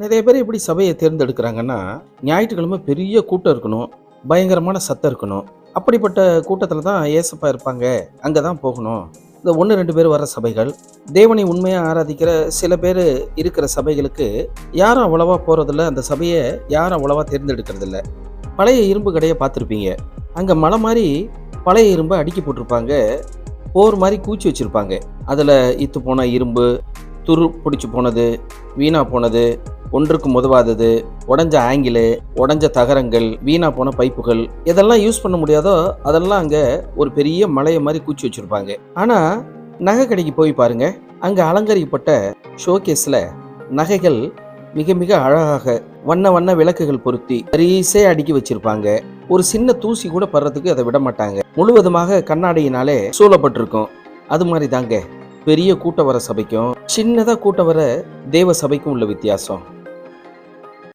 நிறைய பேர் எப்படி சபையை தேர்ந்தெடுக்கிறாங்கன்னா, ஞாயிற்றுக்கிழமை பெரிய கூட்டம் இருக்கணும், பயங்கரமான சத்தம் இருக்கணும். அப்படிப்பட்ட கூட்டத்தில் தான் ஏசப்பா இருப்பாங்க, அங்கே தான் போகணும். இந்த 1, 2 பேர் வர சபைகள், தேவனை உண்மையாக ஆராதிக்கிற சில பேர் இருக்கிற சபைகளுக்கு யாரும் அவ்வளவா போகிறதில்ல, அந்த சபையை யாரும் அவ்வளவா தேர்ந்தெடுக்கிறதில்ல. பழைய இரும்பு கடையை பார்த்துருப்பீங்க. அங்கே மலை மாதிரி பழைய இரும்பை அடுக்கி போட்டிருப்பாங்க, போர் மாதிரி கூச்சி வச்சுருப்பாங்க. அதில் இத்து போன இரும்பு, துரு பிடிச்சி போனது, வீணா போனது, ஒன்றுக்கு உதவாதது, உடஞ்ச ஆங்கிலு, உடஞ்ச தகரங்கள், வீணா போன பைப்புகள், எதெல்லாம் யூஸ் பண்ண முடியாதோ அதெல்லாம் அங்கே ஒரு பெரிய மலையை மாதிரி கூச்சி வச்சுருப்பாங்க. ஆனால் நகை கடைக்கு போய் பாருங்க, அங்கே அலங்கரிக்கப்பட்ட ஷோகேஸில் நகைகள் மிக மிக அழகாக வண்ண வண்ண விளக்குகள் பொருத்தி வரிசை அடுக்கி வச்சிருப்பாங்க. ஒரு சின்ன தூசி கூட படுறதுக்கு அதை விட மாட்டாங்க. முழுவதுமாக கண்ணாடியினாலே சூழப்பட்டிருக்கும். அது மாதிரி தாங்க பெரிய கூட்ட வர சபைக்கும் சின்னதாக கூட்ட வர தேவ சபைக்கும் உள்ள வித்தியாசம்.